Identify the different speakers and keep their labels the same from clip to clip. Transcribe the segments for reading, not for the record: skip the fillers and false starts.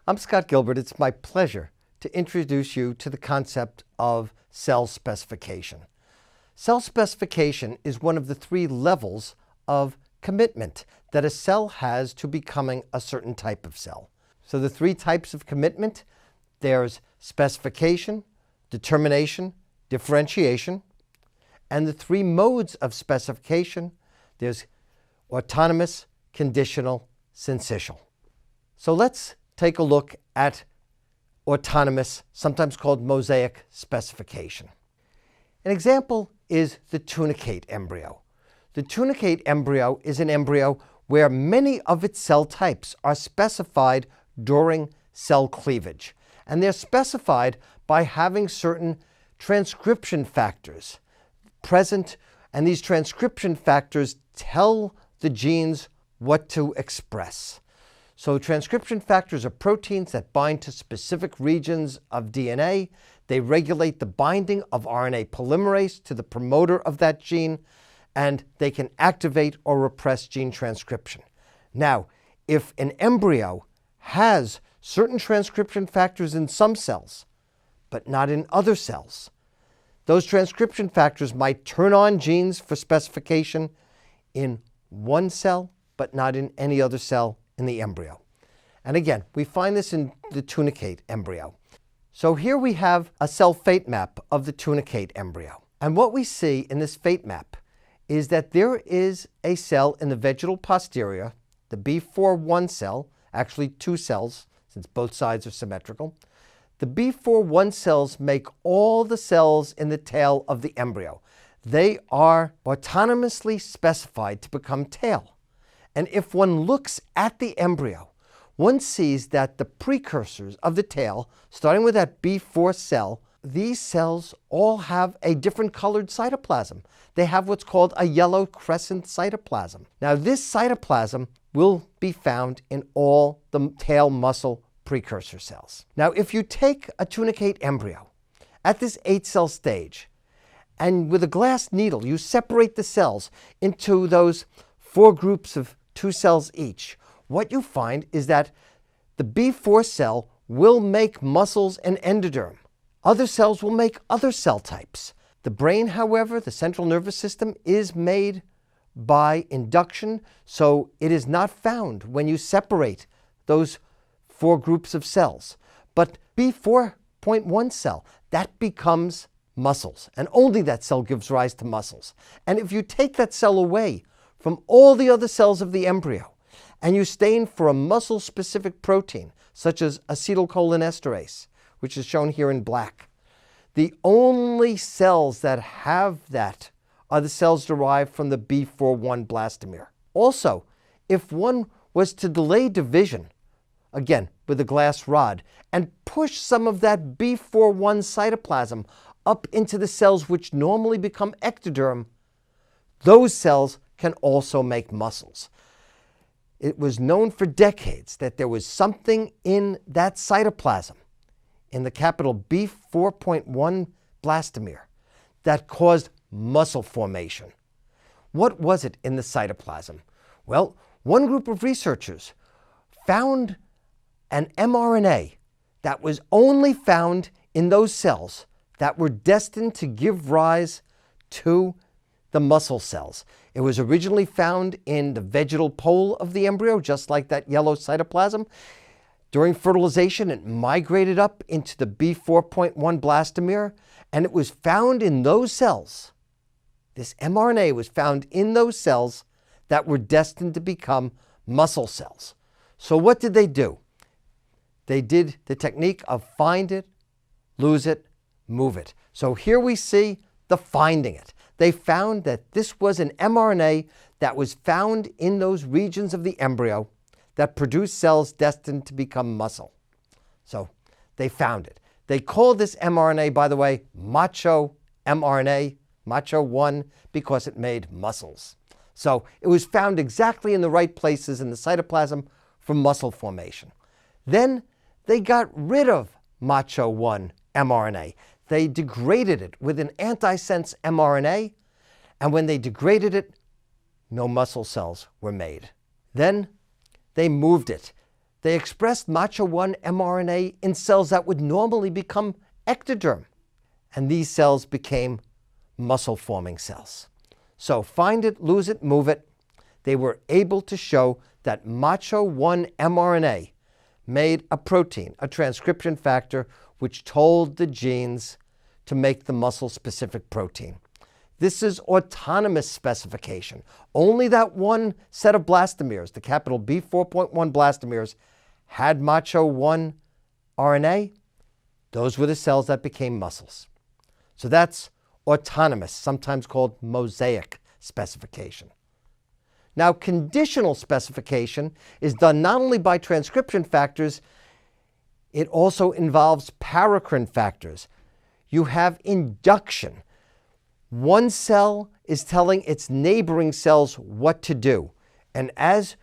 Speaker 1: I'm Scott Gilbert. It's my pleasure to introduce you to the concept of cell specification. Cell specification is one of the three levels of commitment that a cell has to becoming a certain type of cell. So the three types of commitment, there's specification, determination, differentiation, and the three modes of specification, there's autonomous, conditional, syncytial. So let's take a look at autonomous, sometimes called mosaic specification. An example is the tunicate embryo. The tunicate embryo is an embryo where many of its cell types are specified during cell cleavage. And they're specified by having certain transcription factors present, and these transcription factors tell the genes what to express. So transcription factors are proteins that bind to specific regions of DNA. They regulate the binding of RNA polymerase to the promoter of that gene, and they can activate or repress gene transcription. Now, if an embryo has certain transcription factors in some cells, but not in other cells, those transcription factors might turn on genes for specification in one cell, but not in any other cell in the embryo. And again, we find this in the tunicate embryo. So here we have a cell fate map of the tunicate embryo. And what we see in this fate map is that there is a cell in the vegetal posterior, the B41 cell, actually two cells, since both sides are symmetrical. The B41 cells make all the cells in the tail of the embryo. They are autonomously specified to become tail. And if one looks at the embryo, one sees that the precursors of the tail, starting with that B4 cell, these cells all have a different colored cytoplasm. They have what's called a yellow crescent cytoplasm. Now, this cytoplasm will be found in all the tail muscle precursor cells. Now, if you take a tunicate embryo at this 8-cell stage, and with a glass needle, you separate the cells into those 4 groups of 2 cells each, what you find is that the B4 cell will make muscles and endoderm. Other cells will make other cell types. The brain, however, the central nervous system, is made by induction, so it is not found when you separate those 4 groups of cells. But B4.1 cell, that becomes muscles, and only that cell gives rise to muscles. And if you take that cell away from all the other cells of the embryo, and you stain for a muscle-specific protein, such as acetylcholinesterase, which is shown here in black, the only cells that have that are the cells derived from the B41 blastomere. Also, if one was to delay division, again with a glass rod, and push some of that B41 cytoplasm up into the cells which normally become ectoderm, those cells can also make muscles. It was known for decades that there was something in that cytoplasm, in the capital B4.1 blastomere, that caused muscle formation. What was it in the cytoplasm? Well, one group of researchers found an mRNA that was only found in those cells that were destined to give rise to the muscle cells. It was originally found in the vegetal pole of the embryo, just like that yellow cytoplasm. During fertilization, it migrated up into the B4.1 blastomere, and it was found in those cells. This mRNA was found in those cells that were destined to become muscle cells. So what did they do? They did the technique of find it, lose it, move it. So here we see the finding it. They found that this was an mRNA that was found in those regions of the embryo that produce cells destined to become muscle. So they found it. They called this mRNA, by the way, macho mRNA, macho 1, because it made muscles. So it was found exactly in the right places in the cytoplasm for muscle formation. Then they got rid of macho 1 mRNA. They degraded it with an antisense mRNA, and when they degraded it, no muscle cells were made. Then they moved it. They expressed MACHA1 mRNA in cells that would normally become ectoderm. And these cells became muscle-forming cells. So find it, lose it, move it. They were able to show that MACHA1 mRNA made a protein, a transcription factor, which told the genes to make the muscle-specific protein. This is autonomous specification. Only that one set of blastomeres, the capital B4.1 blastomeres, had MACHA1 RNA. Those were the cells that became muscles. So that's autonomous, sometimes called mosaic specification. Now, conditional specification is done not only by transcription factors, it also involves paracrine factors. You have induction. One cell is telling its neighboring cells what to do. And as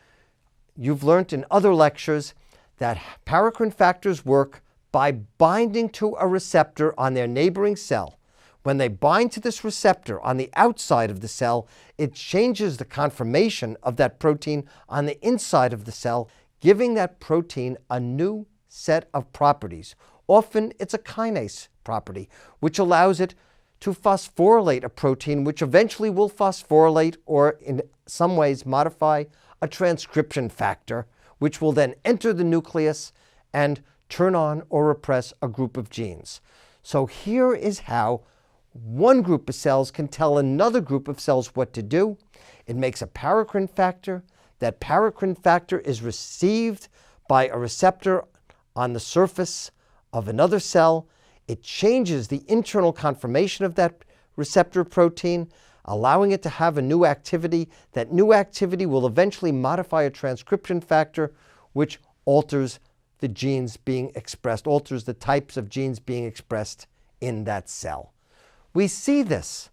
Speaker 1: you've learned in other lectures, that paracrine factors work by binding to a receptor on their neighboring cell. When they bind to this receptor on the outside of the cell, it changes the conformation of that protein on the inside of the cell, giving that protein a new set of properties. Often it's a kinase property, which allows it to phosphorylate a protein, which eventually will phosphorylate or in some ways modify a transcription factor, which will then enter the nucleus and turn on or repress a group of genes. So here is how one group of cells can tell another group of cells what to do. It makes a paracrine factor. That paracrine factor is received by a receptor on the surface of another cell. It changes the internal conformation of that receptor protein, allowing it to have a new activity. That new activity will eventually modify a transcription factor, which alters the genes being expressed, alters the types of genes being expressed in that cell. We see this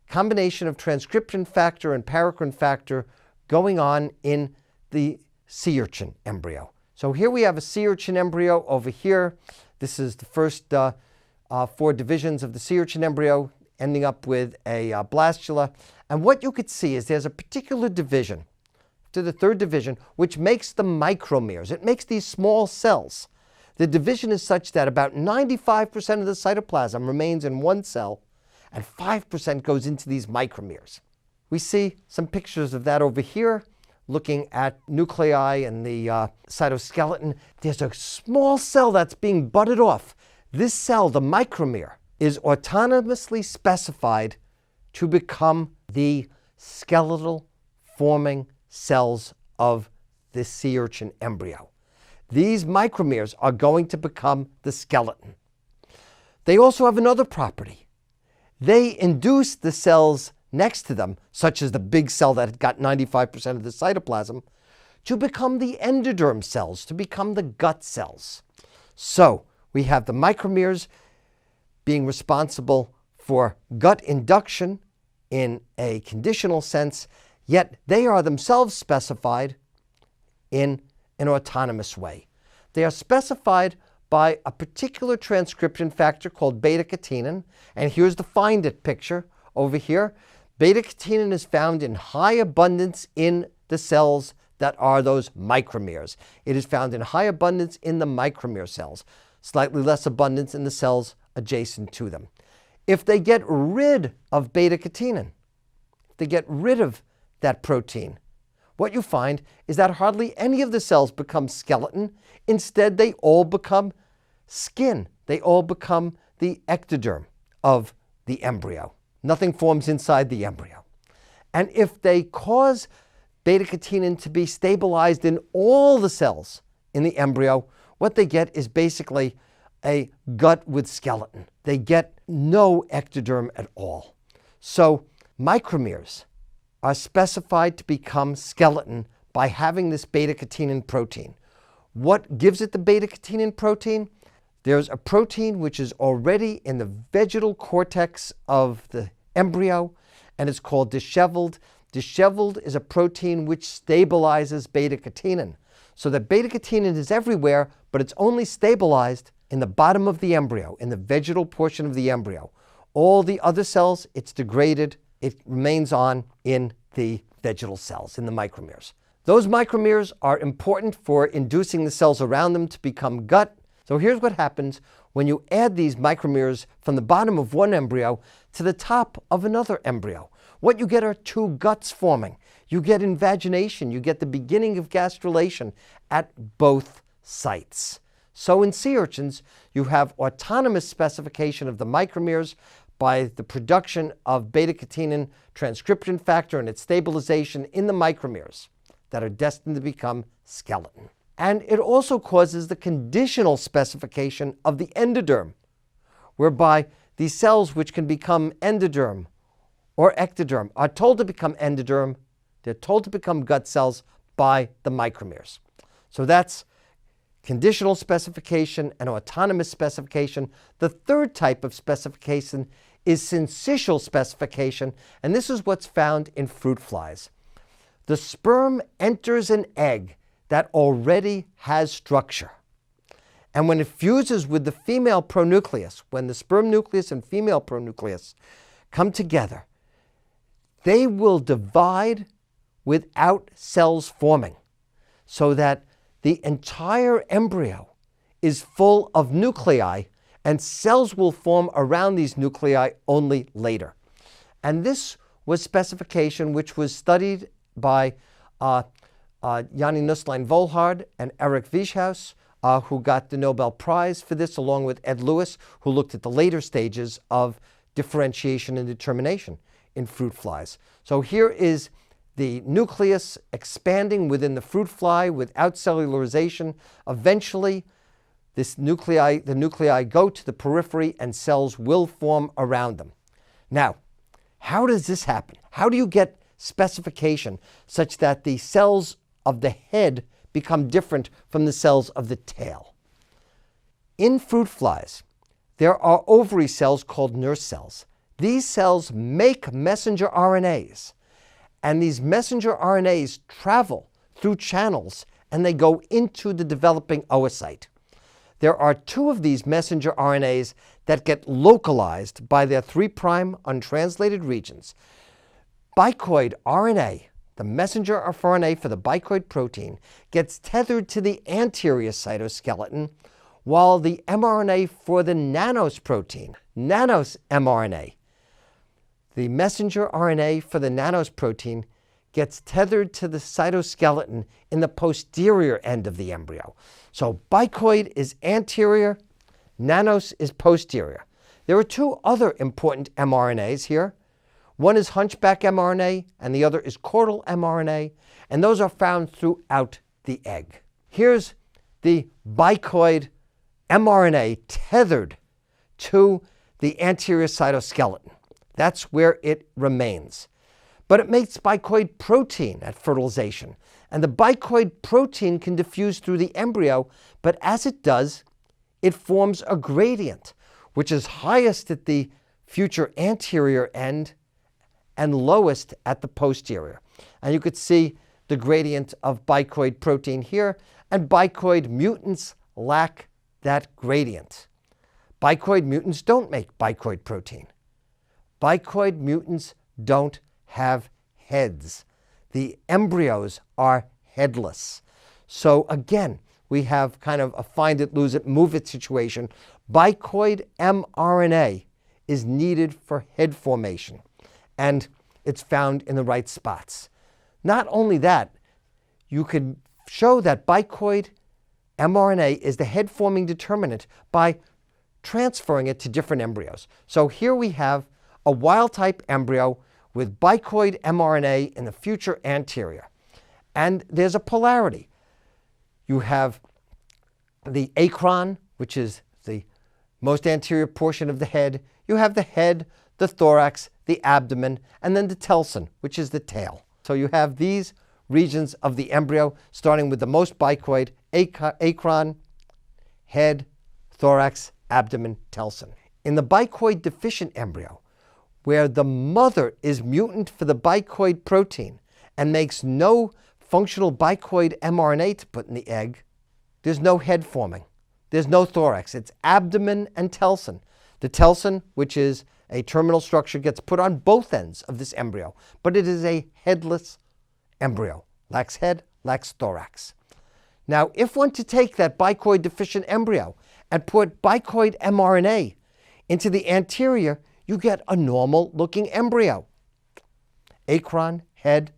Speaker 1: combination of transcription factor and paracrine factor going on in the sea urchin embryo. So here we have a sea urchin embryo over here. This is the first 4 divisions of the sea urchin embryo, ending up with a blastula. And what you could see is there's a particular division, to the 3rd division, which makes the micromeres. It makes these small cells. The division is such that about 95% of the cytoplasm remains in one cell, and 5% goes into these micromeres. We see some pictures of that over here, looking at nuclei and the cytoskeleton. There's a small cell that's being budded off. This cell, the micromere, is autonomously specified to become the skeletal forming cells of the sea urchin embryo. These micromeres are going to become the skeleton. They also have another property. They induce the cells next to them, such as the big cell that got 95% of the cytoplasm, to become the endoderm cells, to become the gut cells. So we have the micromeres being responsible for gut induction in a conditional sense, yet they are themselves specified in an autonomous way. They are specified by a particular transcription factor called beta-catenin. And here's the find it picture over here. Beta-catenin is found in high abundance in the cells that are those micromeres. It is found in high abundance in the micromere cells, slightly less abundance in the cells adjacent to them. If they get rid of beta-catenin, if they get rid of that protein, what you find is that hardly any of the cells become skeleton. Instead, they all become skin. They all become the ectoderm of the embryo. Nothing forms inside the embryo. And if they cause beta-catenin to be stabilized in all the cells in the embryo, what they get is basically a gut with skeleton. They get no ectoderm at all. So micromeres are specified to become skeleton by having this beta-catenin protein. What gives it the beta-catenin protein? There's a protein which is already in the vegetal cortex of the embryo, and it's called disheveled. Disheveled is a protein which stabilizes beta-catenin. So that beta-catenin is everywhere, but it's only stabilized in the bottom of the embryo, in the vegetal portion of the embryo. All the other cells, it's degraded. It remains on in the vegetal cells, in the micromeres. Those micromeres are important for inducing the cells around them to become gut. So here's what happens when you add these micromeres from the bottom of one embryo to the top of another embryo. What you get are two guts forming. You get invagination, you get the beginning of gastrulation at both sites. So in sea urchins, you have autonomous specification of the micromeres by the production of beta-catenin transcription factor and its stabilization in the micromeres that are destined to become skeleton. And it also causes the conditional specification of the endoderm, whereby these cells which can become endoderm or ectoderm are told to become endoderm, they're told to become gut cells by the micromeres. So that's conditional specification and autonomous specification. The third type of specification is syncytial specification, and this is what's found in fruit flies. The sperm enters an egg that already has structure. And when it fuses with the female pronucleus, when the sperm nucleus and female pronucleus come together, they will divide without cells forming, so that the entire embryo is full of nuclei, and cells will form around these nuclei only later. And this was specification which was studied by Janni Nusslein-Volhard and Eric Wieshaus, who got the Nobel Prize for this, along with Ed Lewis, who looked at the later stages of differentiation and determination in fruit flies. So here is the nucleus expanding within the fruit fly without cellularization. Eventually, the nuclei go to the periphery and cells will form around them. Now, how does this happen? How do you get specification such that the cells of the head become different from the cells of the tail? In fruit flies, there are ovary cells called nurse cells. These cells make messenger RNAs, and these messenger RNAs travel through channels and they go into the developing oocyte. There are two of these messenger RNAs that get localized by their 3' untranslated regions. Bicoid RNA, the messenger RNA for the bicoid protein, gets tethered to the anterior cytoskeleton, while the mRNA for the nanos protein, nanos mRNA, the messenger RNA for the nanos protein, gets tethered to the cytoskeleton in the posterior end of the embryo. So bicoid is anterior, nanos is posterior. There are two other important mRNAs here. One is hunchback mRNA and the other is chordal mRNA, and those are found throughout the egg. Here's the bicoid mRNA tethered to the anterior cytoskeleton. That's where it remains. But it makes bicoid protein at fertilization, and the bicoid protein can diffuse through the embryo, but as it does, it forms a gradient, which is highest at the future anterior end and lowest at the posterior. And you could see the gradient of bicoid protein here, and bicoid mutants lack that gradient. Bicoid mutants don't make bicoid protein. Bicoid mutants don't have heads. The embryos are headless. So again, we have kind of a find it, lose it, move it situation. Bicoid mRNA is needed for head formation, and it's found in the right spots. Not only that, you could show that bicoid mRNA is the head forming determinant by transferring it to different embryos. So here we have a wild type embryo with bicoid mRNA in the future anterior. And there's a polarity. You have the acron, which is the most anterior portion of the head. You have the head, the thorax, the abdomen, and then the telson, which is the tail. So you have these regions of the embryo, starting with the most bicoid, acron, head, thorax, abdomen, telson. In the bicoid deficient embryo, where the mother is mutant for the bicoid protein and makes no functional bicoid mRNA to put in the egg, there's no head forming. There's no thorax. It's abdomen and telson. The telson, which is a terminal structure, gets put on both ends of this embryo, but it is a headless embryo. Lacks head, lacks thorax. Now, if one to take that bicoid deficient embryo and put bicoid mRNA into the anterior, you get a normal looking embryo. Acron, head,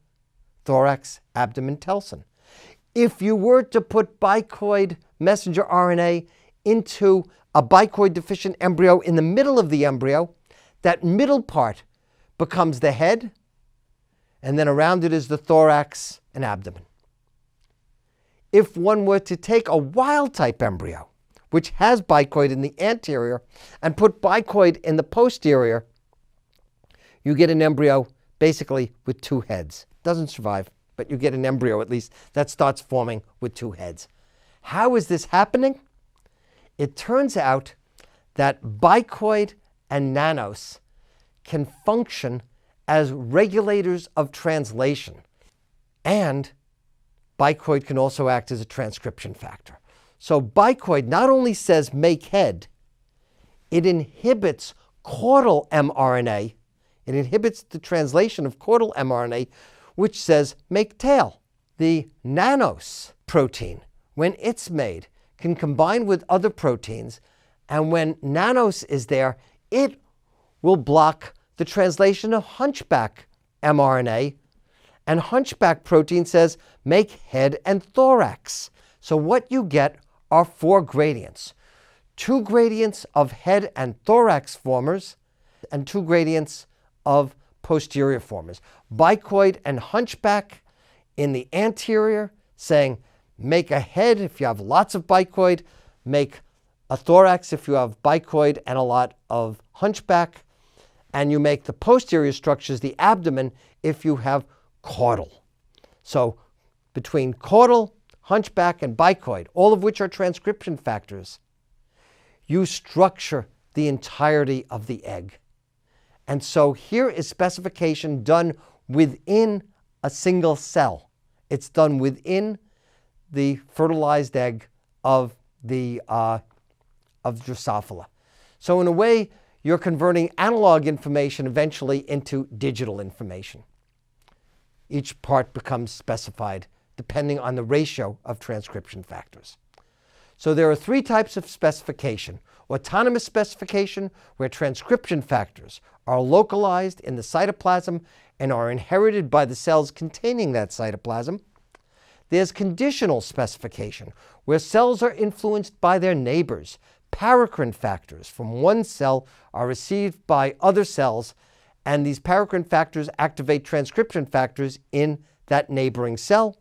Speaker 1: thorax, abdomen, telson. If you were to put bicoid messenger RNA into a bicoid deficient embryo in the middle of the embryo, that middle part becomes the head, and then around it is the thorax and abdomen. If one were to take a wild-type embryo, which has bicoid in the anterior, and put bicoid in the posterior, you get an embryo basically with two heads. Doesn't survive, but you get an embryo at least that starts forming with two heads. How is this happening? It turns out that bicoid and nanos can function as regulators of translation, and bicoid can also act as a transcription factor. So bicoid not only says make head, it inhibits caudal mRNA. It inhibits the translation of caudal mRNA, which says make tail. The nanos protein, when it's made, can combine with other proteins, and when nanos is there, it will block the translation of hunchback mRNA, and hunchback protein says make head and thorax. So what you get are 4 gradients. 2 gradients of head and thorax formers and 2 gradients of posterior formers. Bicoid and hunchback in the anterior saying make a head if you have lots of bicoid, make a thorax if you have bicoid and a lot of hunchback, and you make the posterior structures, the abdomen, if you have caudal. So between caudal, hunchback, and bicoid, all of which are transcription factors, you structure the entirety of the egg. And so here is specification done within a single cell. It's done within the fertilized egg of Drosophila. So in a way, you're converting analog information eventually into digital information. Each part becomes specified depending on the ratio of transcription factors. So there are 3 types of specification. Autonomous specification, where transcription factors are localized in the cytoplasm and are inherited by the cells containing that cytoplasm. There's conditional specification, where cells are influenced by their neighbors. Paracrine factors from one cell are received by other cells, and these paracrine factors activate transcription factors in that neighboring cell.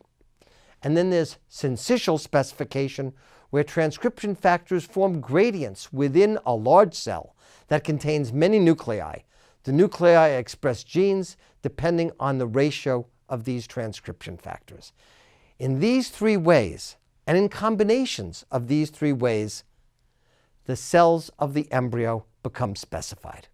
Speaker 1: And then there's syncytial specification, where transcription factors form gradients within a large cell that contains many nuclei. The nuclei express genes depending on the ratio of these transcription factors. In these 3 ways, and in combinations of these 3 ways, the cells of the embryo become specified.